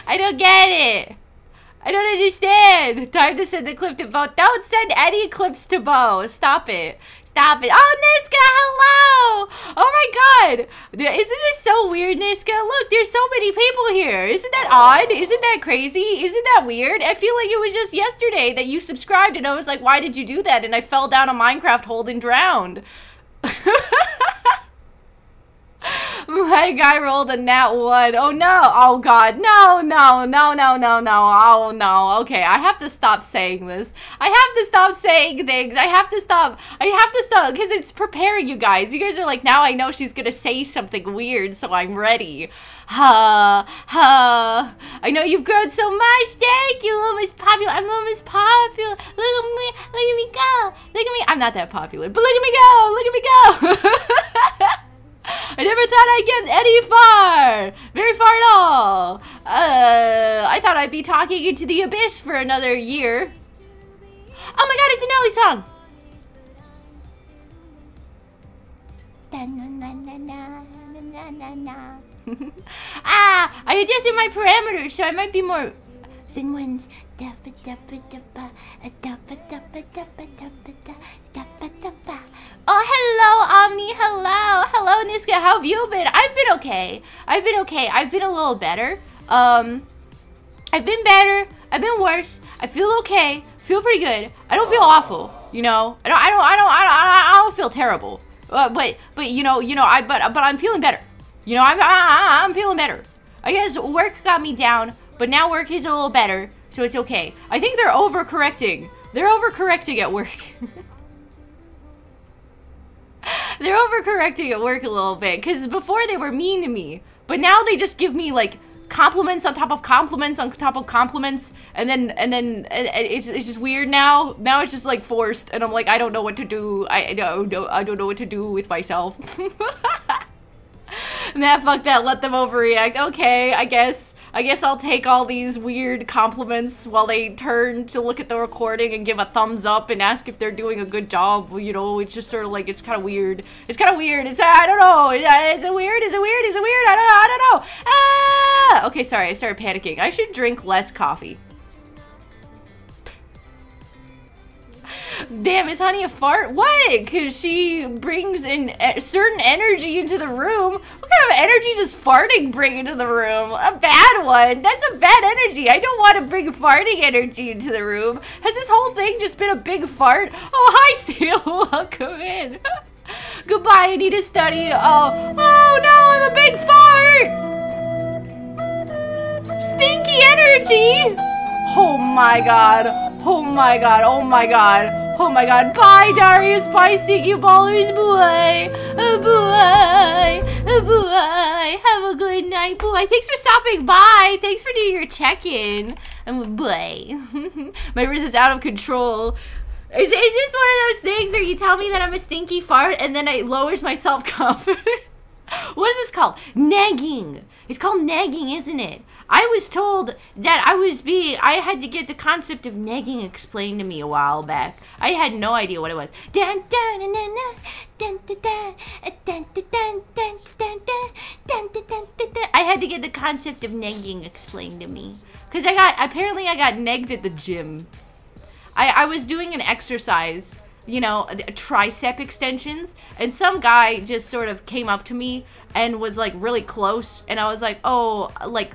I don't get it. I don't understand. Time to send the clip to Bo. Don't send any clips to Bo. Stop it. Stop it. Oh, Niska, hello. Oh my god. Isn't this so weird, Niska? Look, there's so many people here. Isn't that odd? Isn't that crazy? Isn't that weird? I feel like it was just yesterday that you subscribed and I was like, why did you do that? And I fell down a Minecraft hole and drowned. My guy rolled a nat 1. Oh no. Oh god. No, no, no, no, no, no. Oh no. Okay, I have to stop saying this. I have to stop saying things. I have to stop. Because it's preparing you guys. You guys are like, now I know she's gonna say something weird, so I'm ready. I know you've grown so much. Thank you, little Miss Popular. I'm little Miss Popular. Look at me go. Look at me. I'm not that popular, but look at me go. Look at me go. I never thought I'd get any far. Very far at all. I thought I'd be talking into the abyss for another year. Oh my god, it's a Nelly song. I adjusted my parameters, so I might be more than ones. Oh, hello, Omni. Hello. Hello, Niska. How have you been? I've been okay. I've been okay. I've been a little better. I've been better. I've been worse. I feel okay. Feel pretty good. I don't feel awful. You know. I don't feel terrible. But you know. But I'm feeling better. You know. I'm feeling better. I guess work got me down, but now work is a little better, so it's okay. I think they're overcorrecting. They're overcorrecting at work. They're overcorrecting at work a little bit, because before they were mean to me, but now they just give me like compliments on top of compliments on top of compliments, and then it's just weird now. Now it's just like forced, and I'm like, I don't know what to do. I don't know what to do with myself. Nah, fuck that. Let them overreact. Okay, I guess I'll take all these weird compliments while they turn to look at the recording and give a thumbs up and ask if they're doing a good job. You know, it's just sort of like, it's kind of weird. It's kind of weird. I don't know. Is it weird? Is it weird? Is it weird? I don't know. Ah! Okay, sorry. I started panicking. I should drink less coffee. Damn, is Honey a fart? What? Because she brings in certain energy into the room. What kind of energy does farting bring into the room? A bad one. That's a bad energy. I don't want to bring farting energy into the room. Has this whole thing just been a big fart? Oh, hi, Steel. Welcome in. Goodbye, I need to study. Oh no, I'm a big fart. Stinky energy. Oh my god. Oh my god. Oh my god. Oh my god. Bye, Darius. Bye, Stinky Ballers. Boy. Boy. Boy. Have a good night, boy. Thanks for stopping by. Thanks for doing your check-in. Boy. My wrist is out of control. Is this one of those things where you tell me that I'm a stinky fart and then it lowers my self-confidence? What is this called? Nagging. It's called nagging, isn't it? I was told that I had to get the concept of nagging explained to me a while back. I had no idea what it was. I had to get the concept of nagging explained to me. Because apparently I got nagged at the gym. I was doing an exercise, you know, tricep extensions, and some guy just sort of came up to me and was like really close, and I was like, oh, like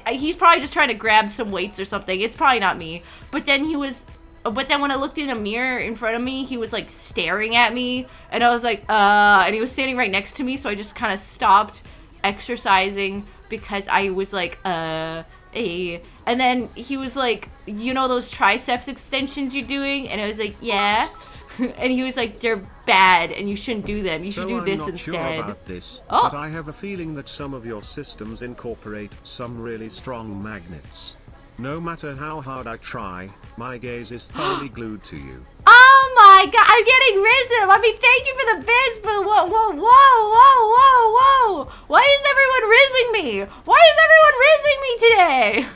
he's probably just trying to grab some weights or something. It's probably not me. But then when I looked in a mirror in front of me, he was like staring at me, and I was like, and he was standing right next to me, so I just kind of stopped exercising because I was like, and then he was like, you know those triceps extensions you're doing? And I was like, yeah. And he was like, they're bad and you shouldn't do them. You should do this instead. I'm not sure about this, but I have a feeling that some of your systems incorporate some really strong magnets. No matter how hard I try, my gaze is thoroughly glued to you. Oh my god, I'm getting risen. I mean, thank you for the bits, but whoa. Why is everyone rizzing me? Why is everyone rizzing me today?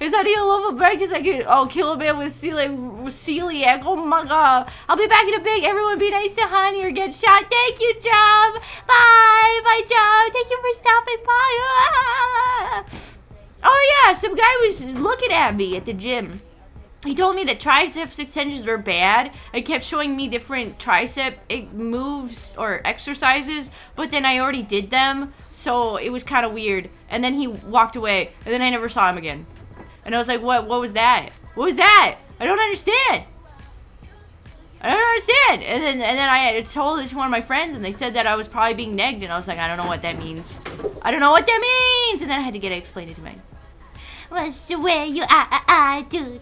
Is that a level break? Is I could kill a man with celiac? Oh my god. I'll be back in a big. Everyone be nice to Honey or get shot. Thank you, Job. Bye, Job. Thank you for stopping by. Ah! Oh yeah, some guy was looking at me at the gym. He told me that triceps extensions were bad. It kept showing me different tricep moves or exercises, but then I already did them, so it was kind of weird. And then he walked away, and then I never saw him again. And I was like, what was that? What was that? I don't understand. I don't understand. And then I told it to one of my friends, and they said that I was probably being negged, and I was like, I don't know what that means. I don't know what that means. And then I had to get it explained to me. What's the way you I do.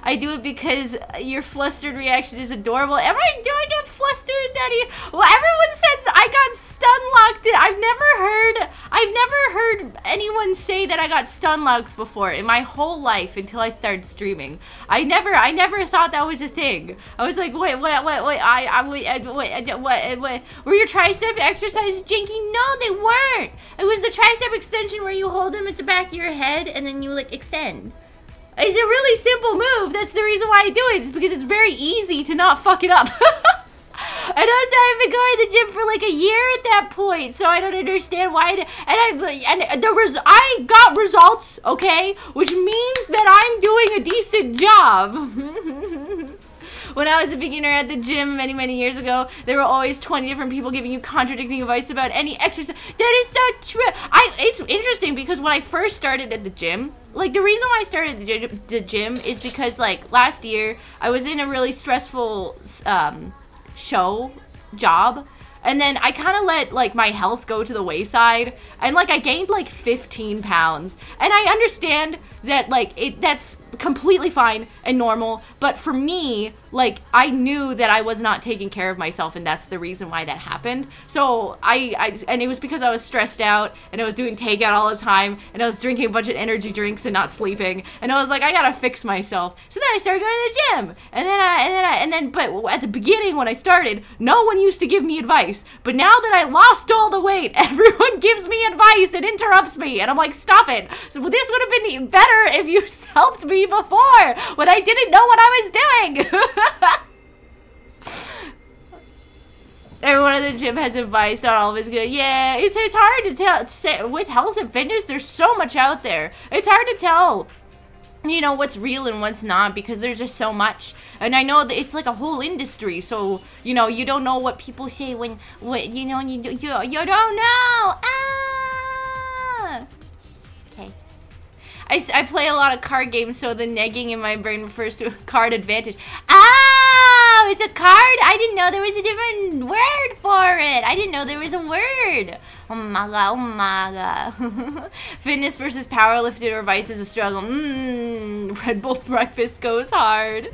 I do it because your flustered reaction is adorable. Am I doing it flustered, Daddy? Well, everyone said I got stun locked. I've never heard anyone say that I got stun locked before in my whole life until I started streaming. I never thought that was a thing. I was like, wait, what? Were your tricep exercises janky? No, they weren't. It was the tricep extension where you hold them at the back of your head and then you like extend. It's a really simple move. That's the reason why I do it. It's because it's very easy to not fuck it up. And also, I've been going to the gym for like a year at that point, so I don't understand why. I got results, okay, which means that I'm doing a decent job. When I was a beginner at the gym many years ago, there were always 20 different people giving you contradicting advice about any exercise. That is so true. It's interesting because when I first started at the gym, like the reason why I started the gym is because like last year I was in a really stressful job, and then I kind of let like my health go to the wayside, and like I gained like 15 pounds, and I understand that like that's completely fine and normal, but for me, like I knew that I was not taking care of myself, and that's the reason why that happened. So and it was because I was stressed out, and I was doing takeout all the time, and I was drinking a bunch of energy drinks and not sleeping, and I was like, I gotta fix myself. So then I started going to the gym, but at the beginning when I started, no one used to give me advice, but now that I lost all the weight, everyone gives me advice and interrupts me, and I'm like, stop it. So this would have been better if you helped me before when I didn't know what I was doing. Everyone at the gym has advice, not all of it's good. Yeah, it's hard to tell. With health and fitness, there's so much out there. It's hard to tell, you know, what's real and what's not, because there's just so much. And I know that it's like a whole industry, so, you know, you don't know what people say when you know, you don't know. Ah! Okay. I play a lot of card games, so the negging in my brain refers to card advantage. Oh, it's a card? I didn't know there was a different word for it. I didn't know there was a word. Oh my god, oh my god. Fitness versus powerlifting or vice is a struggle. Red Bull breakfast goes hard.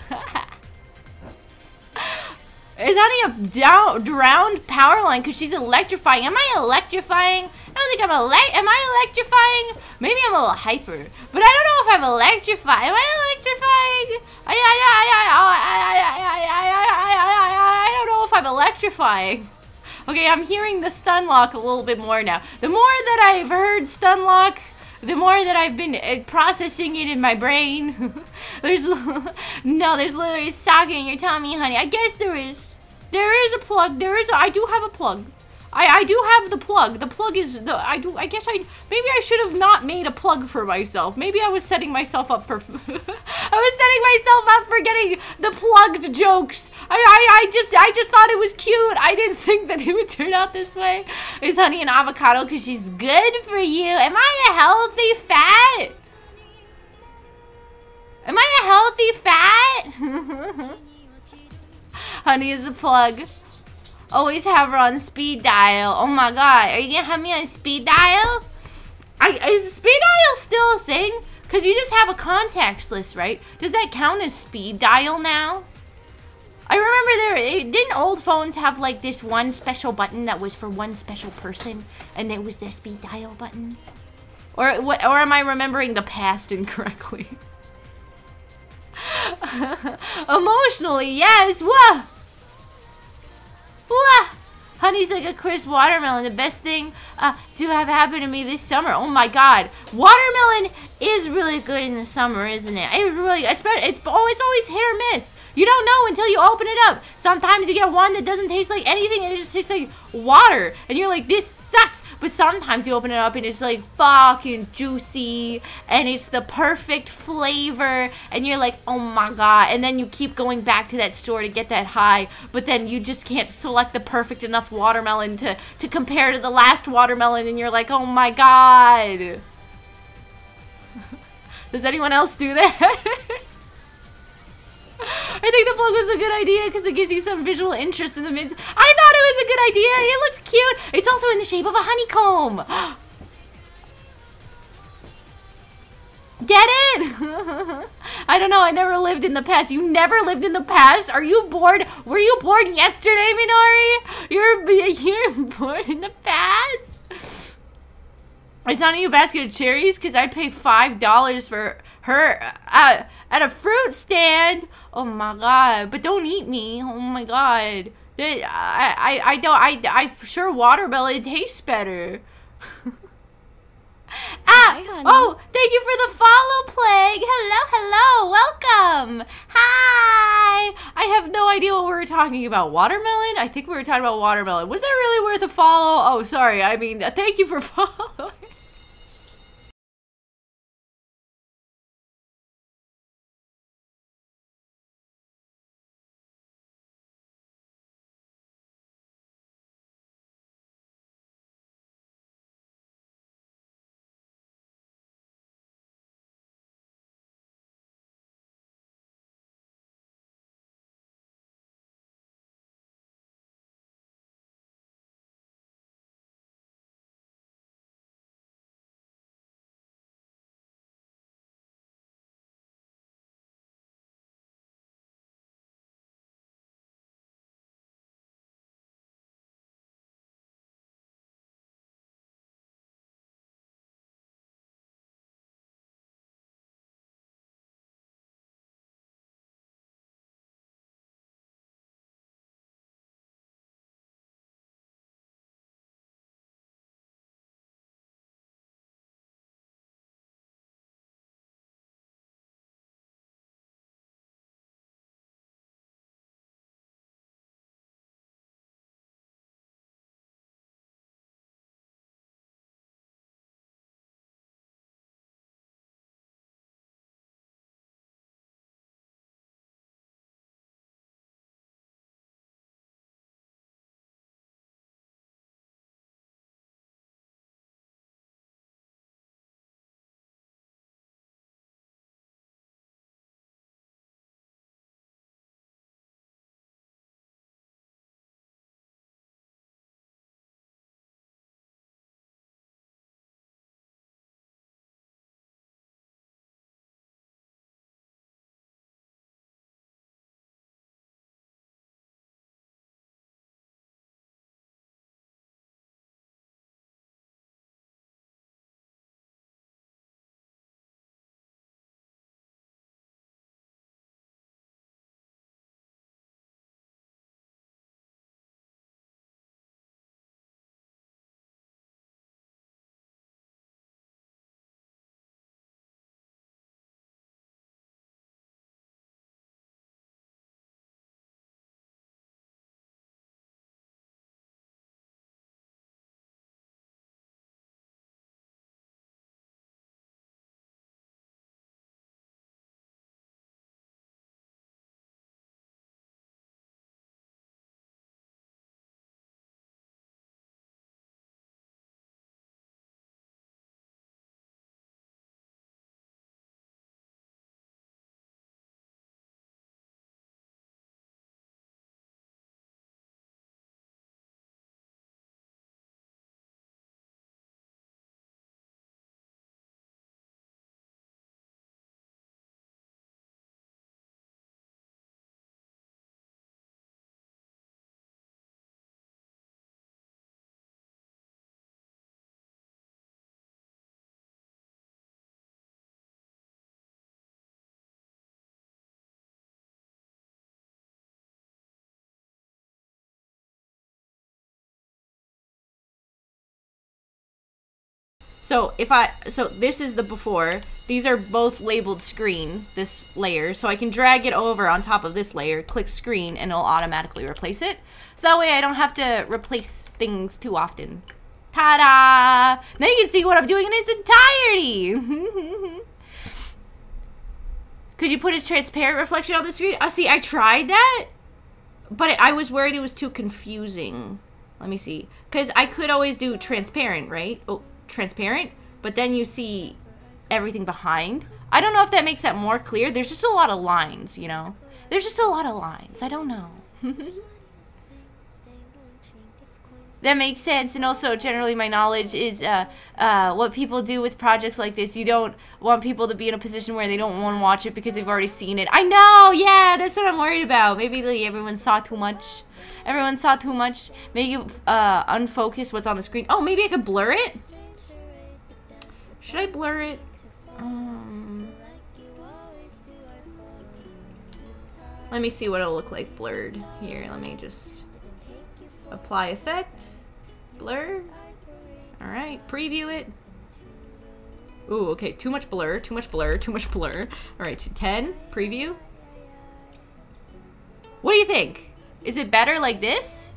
Is Honey a drowned power line because she's electrifying? Am I electrifying? I don't think am I electrifying? Maybe I'm a little hyper, but I don't know if I'm electrifying. Am I electrifying? I don't know if I'm electrifying. Okay, I'm hearing the stun lock a little bit more now. The more that I've heard stun lock, the more that I've been processing it in my brain. There's literally socket in your tummy, honey. I guess there is. There is a plug. I do have a plug. I do have the plug. The plug is maybe I should have not made a plug for myself. Maybe I was setting myself up for I was setting myself up for getting the plugged jokes. I just thought it was cute. I didn't think that it would turn out this way. Is Honey an avocado because she's good for you? Am I a healthy fat? Am I a healthy fat? Honey is a plug. Always have her on speed dial. Oh my god, are you gonna have me on speed dial? Is speed dial still a thing? Because you just have a contacts list, right? Does that count as speed dial now? I remember didn't old phones have like this one special button that was for one special person, and there was the speed dial button? Or am I remembering the past incorrectly? Emotionally, yes. Wah! Wah! Honey's like a crisp watermelon. The best thing to have happened to me this summer. Oh my god. Watermelon is really good in the summer, isn't it? It really, it's always hit or miss. You don't know until you open it up. Sometimes you get one that doesn't taste like anything and it just tastes like water. And you're like, this sucks. But sometimes you open it up and it's like fucking juicy and it's the perfect flavor and you're like, oh my god. And then you keep going back to that store to get that high, but then you just can't select the perfect enough watermelon to compare to the last watermelon and you're like, oh my god. Does anyone else do that? I think the plug was a good idea because it gives you some visual interest in the mints. I thought it was a good idea. It looks cute. It's also in the shape of a honeycomb. Get it? I don't know. I never lived in the past. You never lived in the past? Are you bored? Were you bored yesterday, Minori? You're bored in the past? It's not a basket of cherries because I'd pay $5 for her at a fruit stand. Oh my god! But don't eat me. Oh my god! I'm sure watermelon tastes better. Hi, honey. Oh, thank you for the follow, Plague. Hello, welcome. Hi. I have no idea what we were talking about. Watermelon? I think we were talking about watermelon. Was that really worth a follow? Oh, sorry. I mean, thank you for following. So so this is the before. These are both labeled screen, this layer. So I can drag it over on top of this layer, click screen, and it'll automatically replace it. So that way I don't have to replace things too often. Ta-da! Now you can see what I'm doing in its entirety. Could you put a transparent reflection on the screen? Oh, see, I tried that, but I was worried it was too confusing. Let me see. Because I could always do transparent, right? Oh, transparent. But then you see everything behind. I don't know if that makes that more clear. There's just a lot of lines, you know? There's just a lot of lines. I don't know. That makes sense, and also generally my knowledge is what people do with projects like this. You don't want people to be in a position where they don't want to watch it because they've already seen it. I know, yeah, that's what I'm worried about. Maybe like, everyone saw too much. Everyone saw too much. Maybe unfocus what's on the screen. Oh, maybe I could blur it? Should I blur it? Let me see what it'll look like blurred. Here, let me just... apply effect, blur. All right, preview it. Ooh, okay, too much blur, too much blur, too much blur. All right, 10, preview. What do you think? Is it better like this?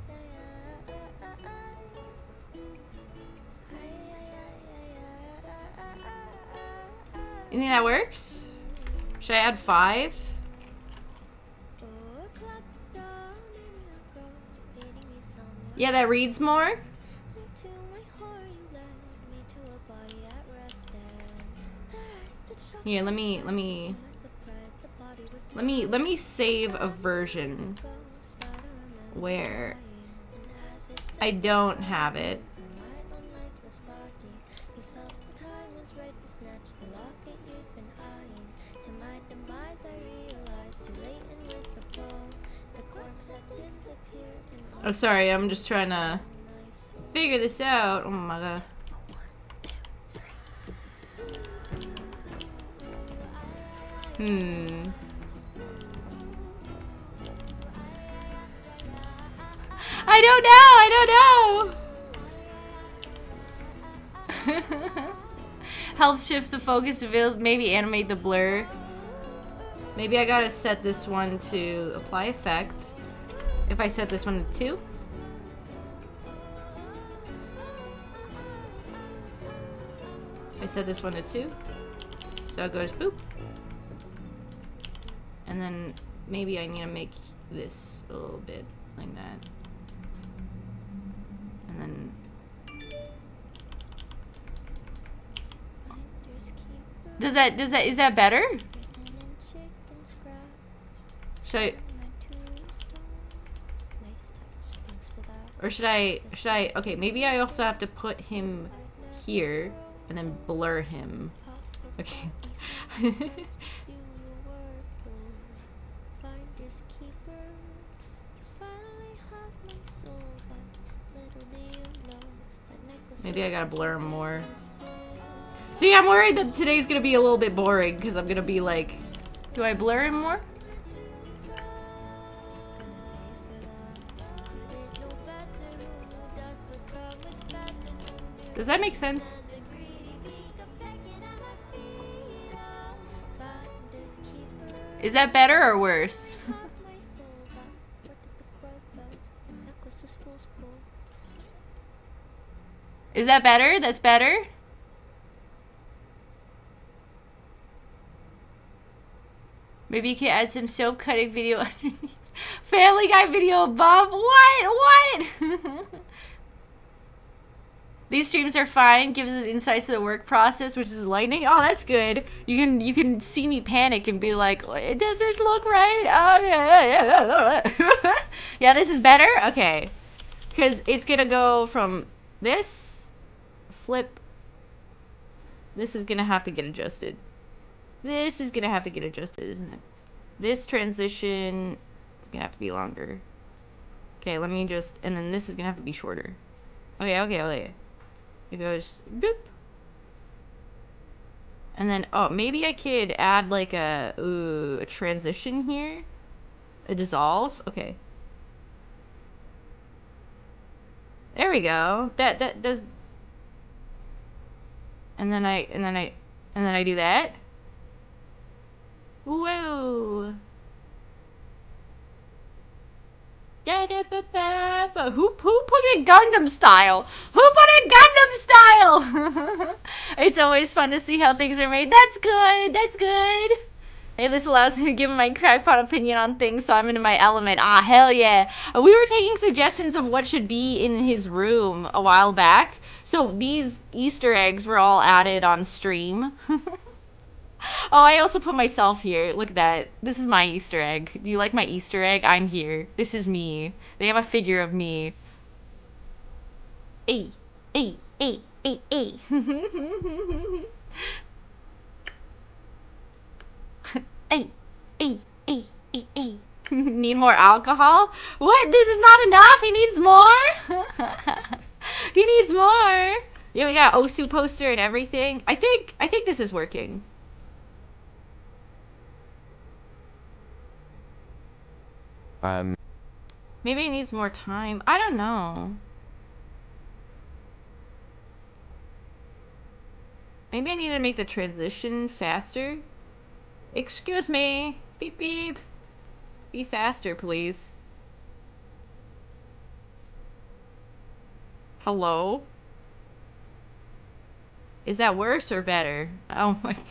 You think that works? Should I add 5? Yeah, that reads more. Here, let me save a version where I don't have it. Oh, sorry, I'm just trying to figure this out. Oh my god. I don't know. Help shift the focus to maybe animate the blur. Maybe I gotta set this one to apply effect. If I set this one to 2. I set this one to 2. So it goes boop. And then maybe I need to make this a little bit like that. And then is that better? Should I, or should I, okay, maybe I also have to put him here and then blur him. Okay. Maybe I gotta blur him more. See, I'm worried that today's gonna be a little bit boring because I'm gonna be like, do I blur him more? Does that make sense? Is that better or worse? Is that better? That's better? Maybe you can add some soap cutting video underneath. Family Guy video above? What? These streams are fine. Gives us insights to the work process, which is enlightening. Oh, that's good. You can see me panic and be like, does this look right? Oh, yeah. Yeah, this is better? Okay. Because it's going to go from this. Flip. This is gonna have to get adjusted. This is gonna have to get adjusted, isn't it? This transition is gonna have to be longer. Okay, let me just, and then this is gonna have to be shorter. Okay. It goes boop. And then, oh, maybe I could add like a transition here. A dissolve. Okay. There we go. That does. And then I do that. Whoa. Who put it Gundam style? Who put it Gundam style? It's always fun to see how things are made. That's good. That's good. Hey, this allows me to give my crackpot opinion on things, so I'm in my element. Ah, hell yeah. We were taking suggestions of what should be in his room a while back. So these Easter eggs were all added on stream. Oh, I also put myself here. Look at that. This is my Easter egg. Do you like my Easter egg? I'm here. This is me. They have a figure of me. Hey, hey, hey, hey, hey. Hey, hey, hey, hey, hey. Need more alcohol? What? This is not enough? He needs more? He needs more. Yeah, we got Osu poster and everything. I think this is working. Maybe he needs more time. I don't know. Maybe I need to make the transition faster. Excuse me. Beep beep. Be faster, please. Hello? Is that worse or better? Oh my god.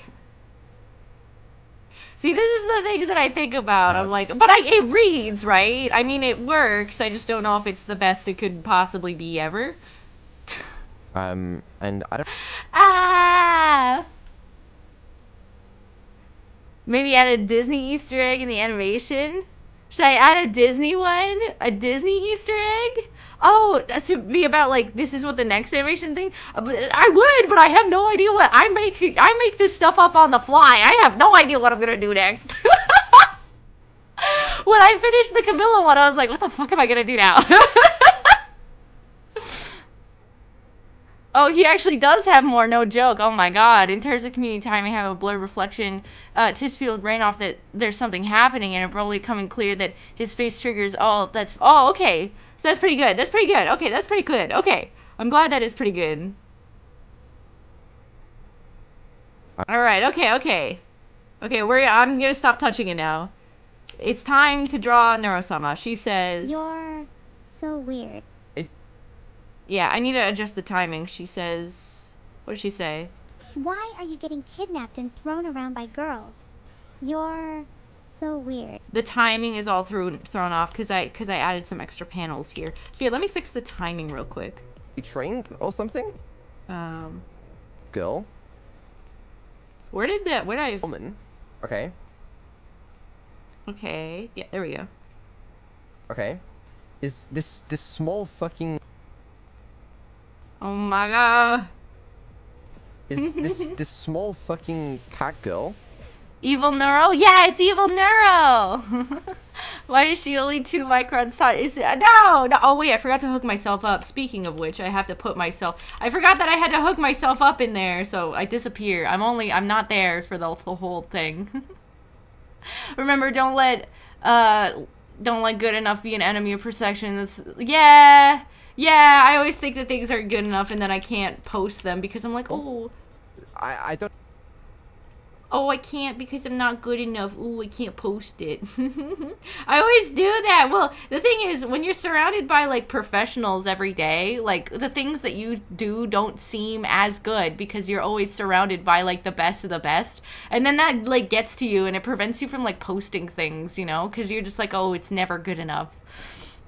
See, this is the things that I think about. I'm like, but it reads, right? I mean, it works. I just don't know if it's the best it could possibly be ever. And I don't... Ah! Maybe add a Disney Easter egg in the animation? Should I add a Disney one? A Disney Easter egg? Oh, that should be about, like, this is what the next animation thing... I would, but I have no idea what... I make this stuff up on the fly. I have no idea what I'm gonna do next. When I finished the Camilla one, I was like, what the fuck am I gonna do now? Oh, he actually does have more, no joke. Oh my god. In terms of community time, I have a blurred reflection. Tispfield ran off that there's something happening and it probably coming clear that his face triggers all that's... Oh, okay. So that's pretty good. That's pretty good. Okay, that's pretty good. Okay. I'm glad that is pretty good. Alright, okay, okay. Okay, I'm gonna stop touching it now. It's time to draw Neurosama. She says... You're so weird. Yeah, I need to adjust the timing. She says... What did she say? Why are you getting kidnapped and thrown around by girls? You're so weird. The timing is all thrown off because I added some extra panels here. Here, let me fix the timing real quick. You trained or something? Girl? Where did I... Woman? Okay. Okay. Yeah, there we go. Okay. Is this small fucking... Oh my god. Is this small fucking cat girl? Evil Neuro? Yeah, it's Evil Neuro! Why is she only 2 microns tall? No! Oh wait, I forgot to hook myself up. Speaking of which, I have to put myself... I forgot that I had to hook myself up in there, so I disappear. I'm not there for the whole thing. Remember, don't let good enough be an enemy of perfection. That's... Yeah, I always think that things are good enough and then I can't post them because I'm like, oh. I don't... Oh, I can't because I'm not good enough. Ooh, I can't post it. I always do that. Well, the thing is, when you're surrounded by, like, professionals every day, like, the things that you do don't seem as good because you're always surrounded by, like, the best of the best. And then that, like, gets to you and it prevents you from, like, posting things, you know? Because you're just like, oh, it's never good enough.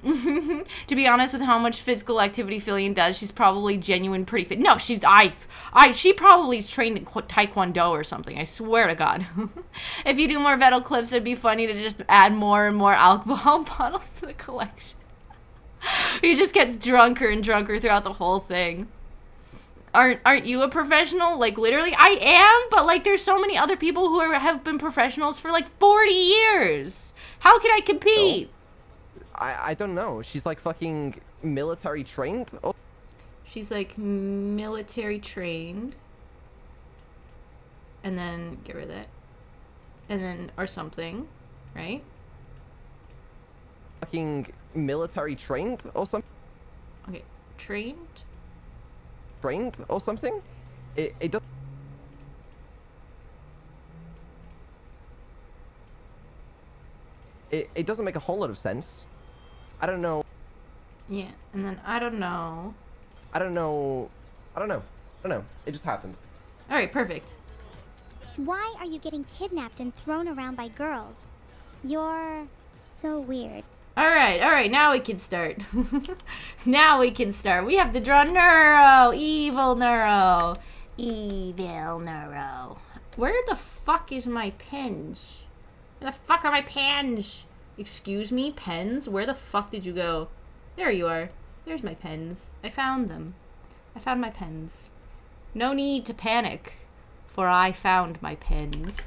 To be honest, with how much physical activity Fillion does, she's probably genuine pretty fit. No, she probably is trained in Taekwondo or something. I swear to God. If you do more Vettel clips, it'd be funny to just add more and more alcohol bottles to the collection. He just gets drunker and drunker throughout the whole thing. Aren't you a professional? Like, literally, I am, but, like, there's so many other people who have been professionals for, like, 40 years. How can I compete? No. I don't know. She's like fucking military trained? Oh. She's like military trained. And then get rid of that. And then, or something, right? Fucking military trained or something? Okay, trained? Trained or something? It doesn't... It doesn't make a whole lot of sense. I don't know. Yeah, and then I don't know. I don't know. It just happened. All right, perfect. Why are you getting kidnapped and thrown around by girls? You're so weird. All right, now we can start. Now we can start. We have to draw Neuro, evil Neuro. Evil Neuro. Where the fuck is my pens? Where the fuck are my pens? Excuse me, pens? Where the fuck did you go? There you are. There's my pens. I found them. I found my pens. No need to panic, for I found my pens.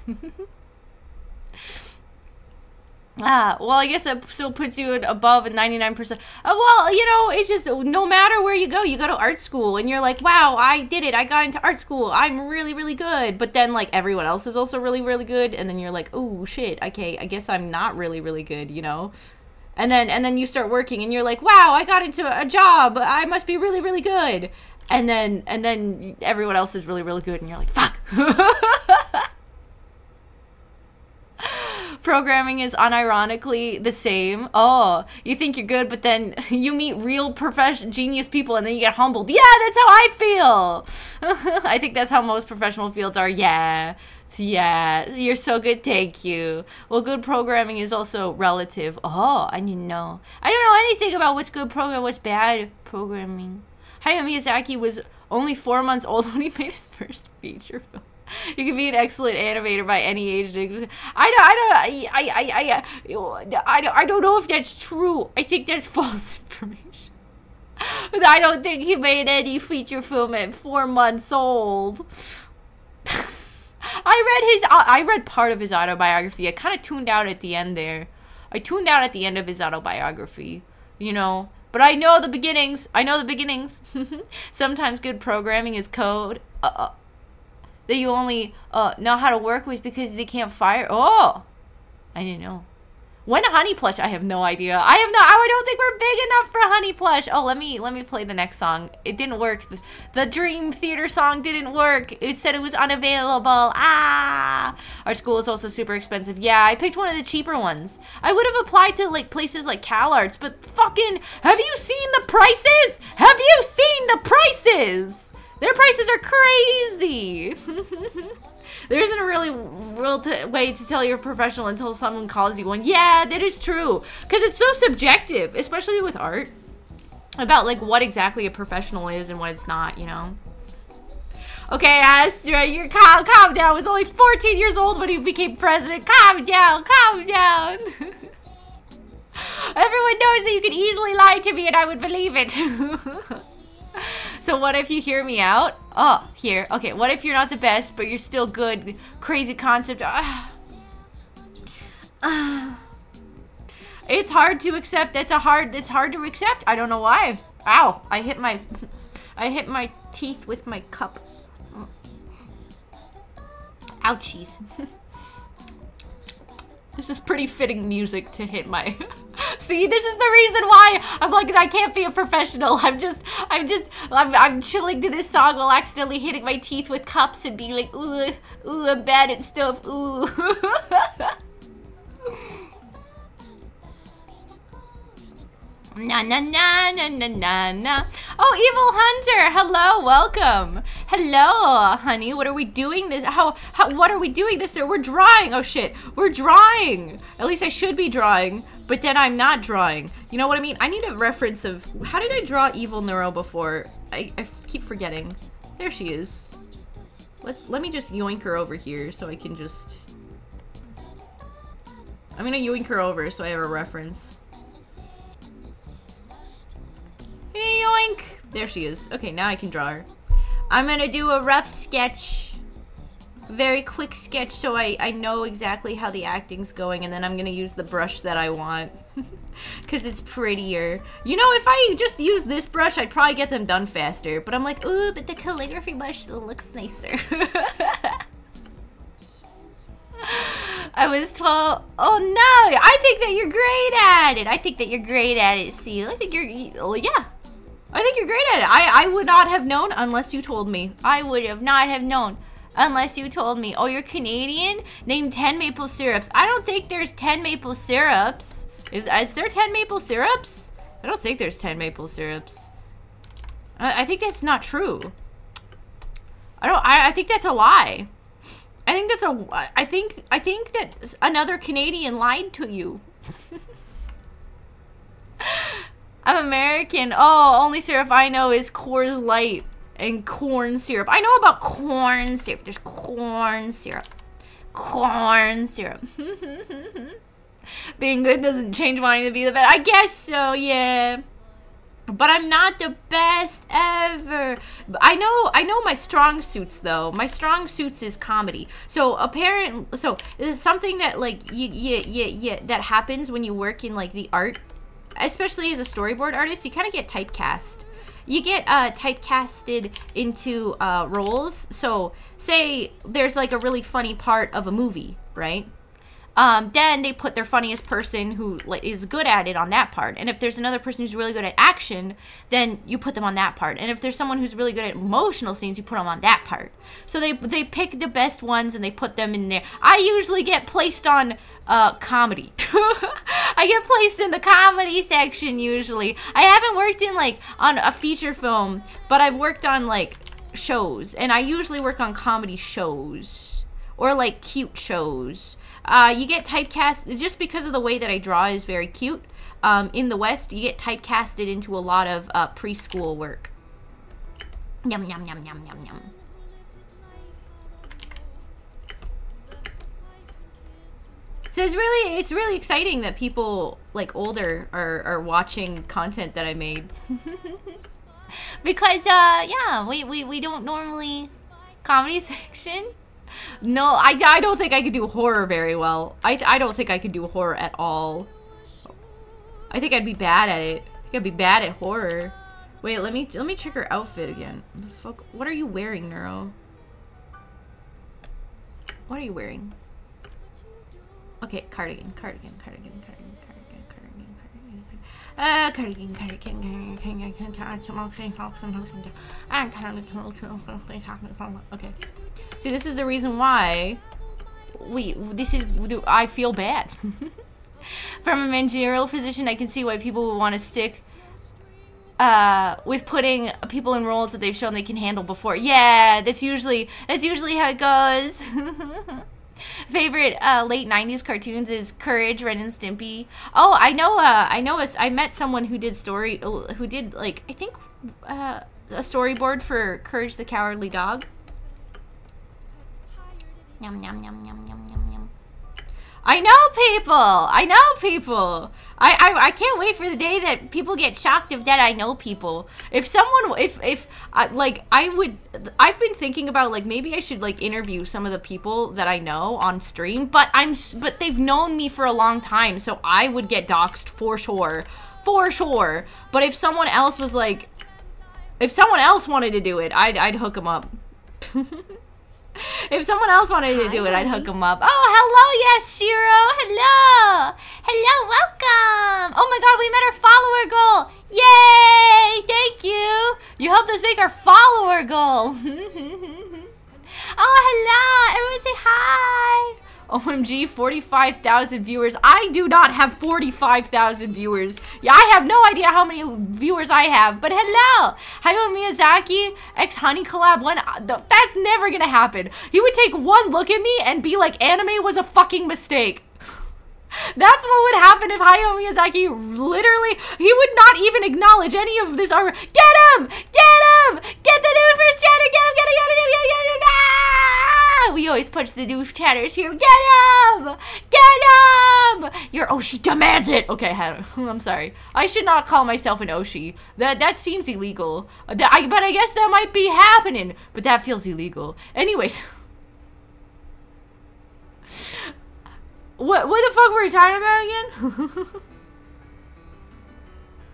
Well, I guess that still puts you at above a 99%. Well, you know, it's just no matter where you go to art school and you're like, wow, I did it. I got into art school. I'm really, really good. But then, like, everyone else is also really, really good. And then you're like, oh, shit. Okay, I guess I'm not really, really good, you know? And then you start working and you're like, wow, I got into a job. I must be really, really good. And then everyone else is really, really good. And you're like, fuck. Programming is unironically the same. Oh, you think you're good, but then you meet real genius people and then you get humbled. Yeah, that's how I feel. I think that's how most professional fields are. Yeah, you're so good, thank you. Well, good programming is also relative. Oh, I didn't know. I don't know anything about what's good programming, what's bad programming. Hayao Miyazaki was only 4 months old when he made his first feature film. You can be an excellent animator by any age. I don't know if that's true. I think that's false information. I don't think he made any feature film at 4 months old. I read part of his autobiography. I kind of tuned out at the end there. I tuned out at the end of his autobiography, you know. But I know the beginnings. Sometimes good programming is code. That you only know how to work with because they can't fire. Oh, I didn't know. When Honey Plush, I have no idea. I don't think we're big enough for Honey Plush. Oh, let me play the next song. It didn't work. The Dream Theater song didn't work. It said it was unavailable. Ah, our school is also super expensive. Yeah, I picked one of the cheaper ones. I would have applied to like places like CalArts, but fucking, have you seen the prices? Have you seen the prices? Their prices are crazy. There isn't a really real way to tell you're a professional until someone calls you one. Yeah, that is true. Because it's so subjective, especially with art. About, like, what exactly a professional is and what it's not, you know? Okay, Astra, you're calm down. I was only 14 years old when he became president. Calm down, calm down. Everyone knows that you can easily lie to me and I would believe it. So what if you hear me out? Oh, here. Okay, what if you're not the best, but you're still good? Crazy concept. It's hard to accept. It's hard to accept. I don't know why. Ow! I hit my teeth with my cup. Ouchies. This is pretty fitting music to hit my... See, this is the reason why I'm like, I can't be a professional. I'm chilling to this song while accidentally hitting my teeth with cups and being like, ooh, I'm bad at stuff, ooh. Na na na na na na na. Oh, Evil Hunter, hello, welcome. Hello, honey. What are we doing this? What are we doing this? We're drawing. Oh shit, we're drawing. At least I should be drawing, but then I'm not drawing. You know what I mean? I need a reference of how did I draw Evil Neuro before? I keep forgetting. There she is. Let me just yoink her over here so I can just. I'm gonna yoink her over so I have a reference. Yoink! There she is. Okay, now I can draw her. I'm gonna do a rough sketch. Very quick sketch so I know exactly how the acting's going, and then I'm gonna use the brush that I want. Because it's prettier. You know, if I just use this brush, I'd probably get them done faster. But I'm like, ooh, but the calligraphy brush still looks nicer. I was 12. Oh no! I think that you're great at it. I think that you're great at it, Seal. I think you're, yeah. I think you're great at it. I would not have known unless you told me. I would have not have known. Unless you told me. Oh, you're Canadian? Name 10 maple syrups. I don't think there's 10 maple syrups. Is there 10 maple syrups? I don't think there's 10 maple syrups. I think that's not true. I think that's a lie. I think that another Canadian lied to you. I'm American. Oh, only syrup I know is Coors Light and corn syrup. I know about corn syrup. There's corn syrup. Corn syrup. Being good doesn't change wanting to be the best. I guess so, yeah. But I'm not the best ever. I know my strong suits though. My strong suits is comedy. So it's something that like that happens when you work in like the art, especially as a storyboard artist. You kind of get typecast. You get typecasted into roles. So say there's like a really funny part of a movie, right? Then they put their funniest person who is good at it on that part. And if there's another person who's really good at action, then you put them on that part. And if there's someone who's really good at emotional scenes, you put them on that part. So they pick the best ones and they put them in there. I usually get placed on comedy. I get placed in the comedy section usually. I haven't worked in like on a feature film, but I've worked on like shows. And I usually work on comedy shows or like cute shows. You get typecast just because of the way that I draw is very cute. In the West, you get typecasted into a lot of preschool work. Yum, yum, yum, yum, yum, yum. So it's really exciting that people like older are watching content that I made. Because yeah, we don't normally comedy section. No, I don't think I could do horror very well. I don't think I could do horror at all. I think I'd be bad at it. I think I'd be bad at horror. Wait, let me check her outfit again. The fuck, what are you wearing, Neuro? What are you wearing? Okay, cardigan. Okay. See, this is the reason why I feel bad. From a managerial position, I can see why people would want to stick with putting people in roles that they've shown they can handle before. Yeah, that's usually how it goes. Favorite late 90s cartoons is Courage, Ren and Stimpy. Oh, I met someone who did like I think a storyboard for Courage the Cowardly Dog. Yum, yum, yum, yum, yum, yum, yum. I know people. I can't wait for the day that people get shocked of that I know people. I've been thinking about like maybe I should like interview some of the people that I know on stream, but they've known me for a long time, so I would get doxxed for sure. But if someone else wanted to do it, I'd hook them up. If someone else wanted to do it, I'd hook them up. Oh, hello, Yashiro. Hello, welcome. Oh my god, we met our follower goal. Yay, thank you. You helped us make our follower goal. Oh, hello. Everyone say hi. OMG, 45,000 viewers. I do not have 45,000 viewers. Yeah, I have no idea how many viewers I have, but hello. Hayao Miyazaki X Honey collab. That's never gonna happen. He would take one look at me and be like, anime was a fucking mistake. That's what would happen if Hayao Miyazaki literally, he would not even acknowledge any of this art. Get him! Get the new first chatter! Get him! Ah! We always punch the new chatters here. Get him! Your Oshi demands it! Okay, I'm sorry. I should not call myself an Oshi. That seems illegal. But I guess that might be happening. But that feels illegal. Anyways. What the fuck were we talking about again?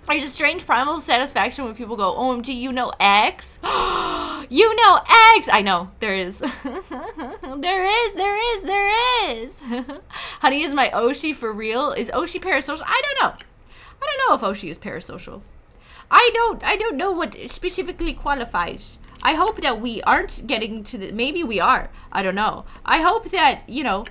There's a strange primal satisfaction when people go, OMG, you know X? You know X! I know, there is. there is. Honey is my Oshi for real. Is Oshi parasocial? I don't know. I don't know if Oshi is parasocial. I don't know what specifically qualifies. I hope that we aren't getting to the, maybe we are, I don't know. I hope that, you know,